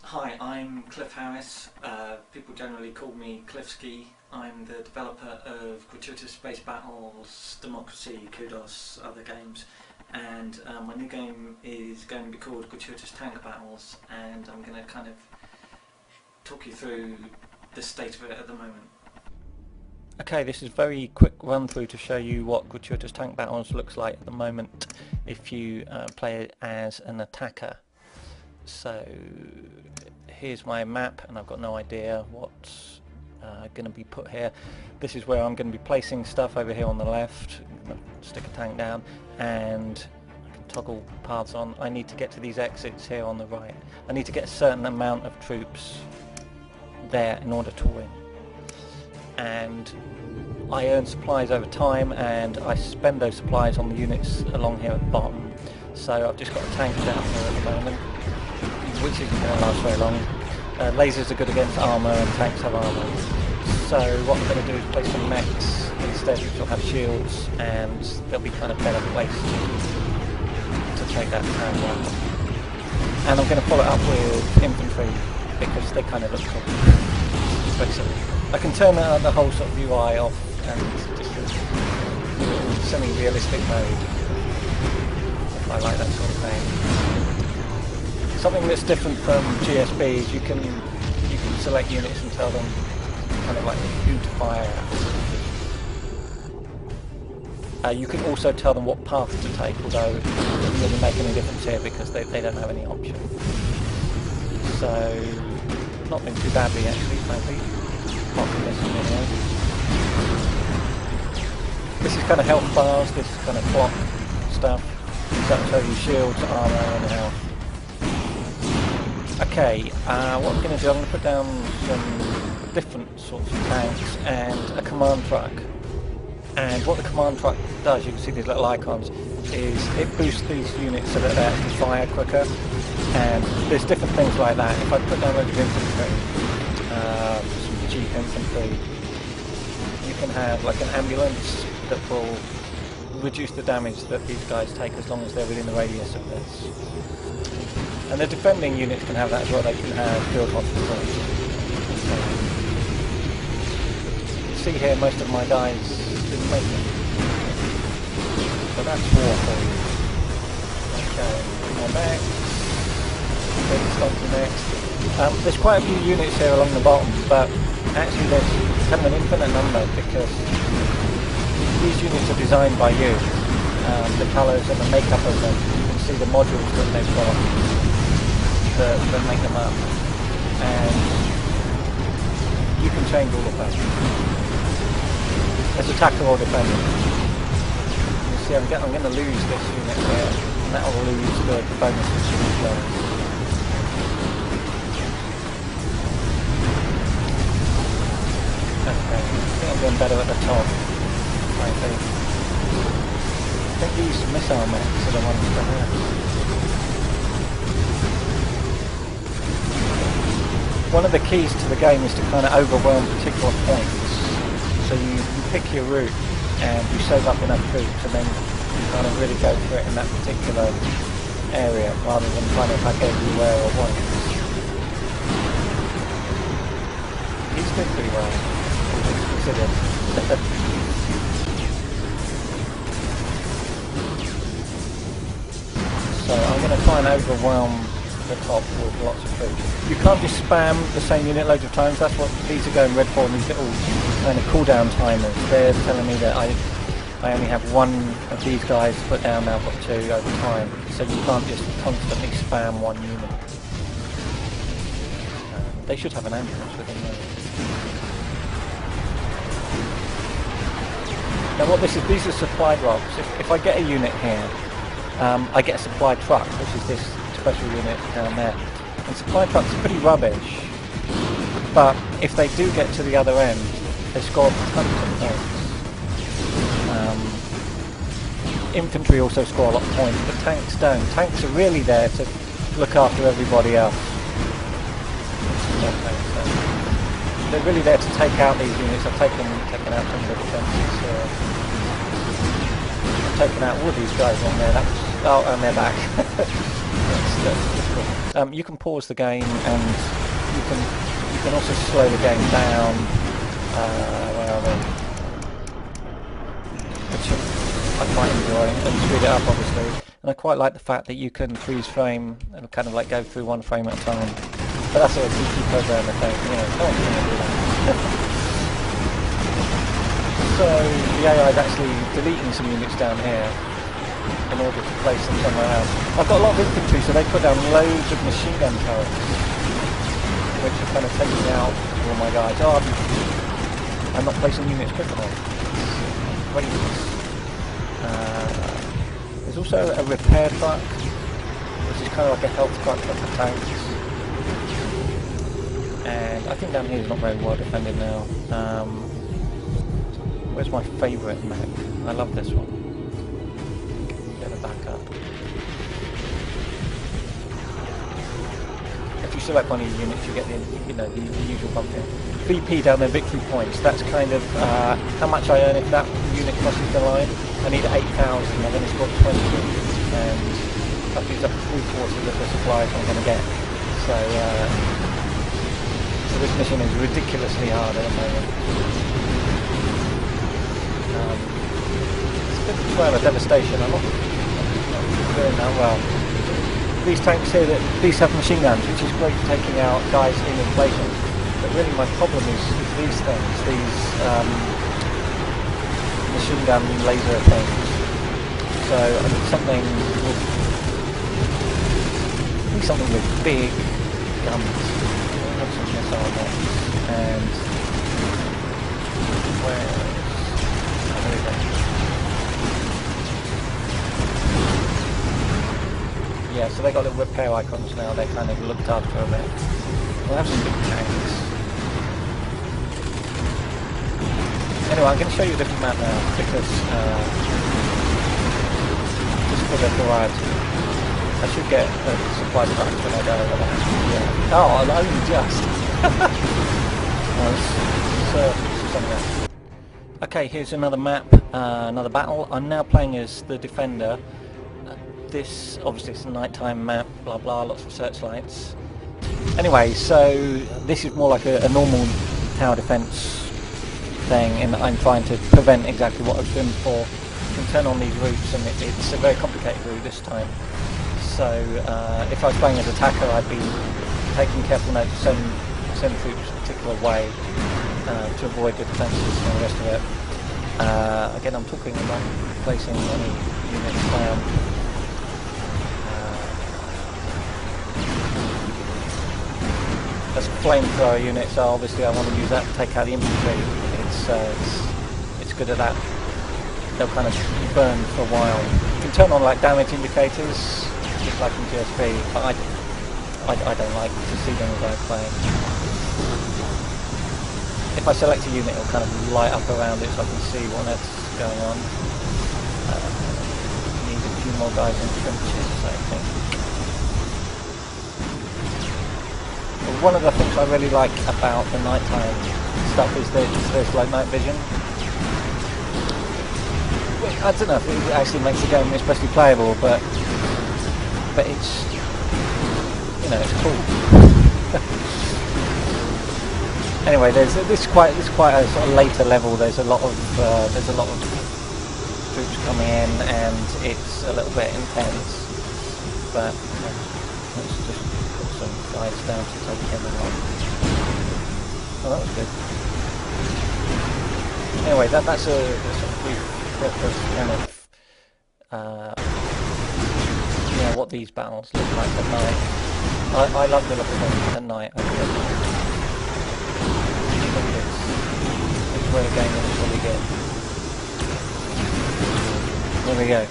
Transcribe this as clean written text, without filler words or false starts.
Hi, I'm Cliff Harris. People generally call me Cliffski. I'm the developer of Gratuitous Space Battles, Democracy, Kudos, other games. And my new game is going to be called Gratuitous Tank Battles, and I'm going to kind of talk you through the state of it at the moment. Okay, this is a very quick run through to show you what Gratuitous Tank Battles looks like at the moment if you play it as an attacker. So here's my map, and I've got no idea what's going to be put here. This is where I'm going to be placing stuff over here on the left. I'm going to stick a tank down, and I can toggle paths on. I need to get to these exits here on the right. I need to get a certain amount of troops there in order to win. And I earn supplies over time, and I spend those supplies on the units along here at the bottom. So I've just got a tank down here at the moment, which isn't going to last very long. Lasers are good against armour, and tanks have armour. So what I'm going to do is place some mechs instead, which will have shields, and they'll be kind of better placed to take that tank on. And I'm going to follow it up with infantry, because they kind of look cool. Basically, I can turn the whole sort of UI off and just in semi-realistic mode. I like that sort of thing. Something that's different from GSB is you can select units and tell them kind of like who to fire at. You can also tell them what path to take, although it doesn't really make any difference here because they don't have any option. So, not been too badly actually, frankly. Apart from this video. This is kind of health bars, this is kind of block stuff. That'll tell you shields, armour and health. Okay, what I'm going to do, I'm going to put down some different sorts of tanks and a command truck. And what the command truck does, you can see these little icons, is it boosts these units so that they actually fire quicker. And there's different things like that. If I put down loads of infantry, some cheap infantry, you can have like an ambulance that will reduce the damage that these guys take as long as they're within the radius of this. And the defending units can have that as well. They can have field hospitals. See here, most of my guys didn't make it. So that's war for you. Okay, more back. Next. There's quite a few units here along the bottom, but actually there's kind of an infinite number because these units are designed by you. The colours and the makeup of them, you can see the modules that they've got that make them up, and you can change all of that as attacker or defender. You see I'm going to lose this unit here, and that will lose the bonuses to these guys. Okay, I think I'm doing better at the top. I think these missile mechs are the ones to have. One of the keys to the game is to kind of overwhelm particular points. So you pick your route and you save up enough troops, and then you kind of really go for it in that particular area rather than trying to attack everywhere at once. He's doing pretty well, all things considered. So I'm going to try and overwhelm the top with lots of food. You can't just spam the same unit loads of times. That's what these are going red for, these little kind of cooldown timers. They're telling me that I only have one of these guys to put down, now I've got two over time. So you can't just constantly spam one unit. They should have an ambulance with them though. Now what this is, these are supply drops. If I get a unit here, I get a supply truck, which is this special unit down there. And supply trucks are pretty rubbish, but if they do get to the other end, they score tons of points. Infantry also score a lot of points, but tanks don't. Tanks are really there to look after everybody else. Okay, so they're really there to take out these units. I've taken out some of the defences here. I've taken out all of these guys on there. Oh, and they're back. That's cool. You can pause the game, and you can also slow the game down. Where are they? Which I quite enjoy, and speed it up obviously. And I quite like the fact that you can freeze frame and kind of like go through one frame at a time. But that's a PC programmer thing, you know. No one's going to do that. So the AI is actually deleting some units down here in order to place them somewhere else. I've got a lot of infantry, so they put down loads of machine gun turrets, which are kind of taking out all my guys. Oh, I'm not placing units quick enough. It's crazy. There's also a repair truck, which is kind of like a health truck for the tanks. And I think down here is not very well defended now. Where's my favourite map? I love this one. Get it back up. If you select one of your units, you get the the usual pumpkin. VP down there, victory points. That's kind of how much I earn if that unit crosses the line. I need 8,000. I've only scored 20, and I've used up 3/4 of the supplies I'm going to get. So, so this mission is ridiculously hard at the moment. It's a bit of a devastation. I'm not doing that well. These tanks here, these have machine guns, which is great for taking out guys in inflation. But really my problem is these things, these machine gun laser things. So I need something with big guns. I have some missile nets. And where is... Oh, there we go. Yeah, so they got little repair icons now, they're kind of looked after a bit. We'll have some big tanks. Anyway, I'm going to show you a different map now, because just for the variety. I should get a supply truck when I go over there. Yeah. Oh, only just! Something else. Okay, here's another map, another battle. I'm now playing as the defender. This, obviously it's a nighttime map, blah blah, lots of searchlights. Anyway, so this is more like a normal tower defence thing, and I'm trying to prevent exactly what I was doing before. You can turn on these routes, and it's a very complicated route this time. So if I was playing as attacker, I'd be taking careful note to send troops a particular way to avoid the defences and the rest of it. Again, I'm talking about placing any units down. As flamethrower units, so obviously I want to use that to take out the infantry. It's good at that. They'll kind of burn for a while. You can turn on like damage indicators, just like in GSP, but I don't like to see them as I play. If I select a unit, it'll kind of light up around it so I can see what else is going on. Need a few more guys in trenches, I think. One of the things I really like about the nighttime stuff is there's like night vision. I don't know if it actually makes the game especially playable, but it's, you know, it's cool. Anyway, this is quite a sort of later level. There's a lot of troops coming in, and it's a little bit intense. But let's just put some guys down to take him along. Oh, that was good. Anyway, that's a sort of brief purpose kind of what these battles look like at night. I love the look of them at night. I think it's where the game is really good. There we go.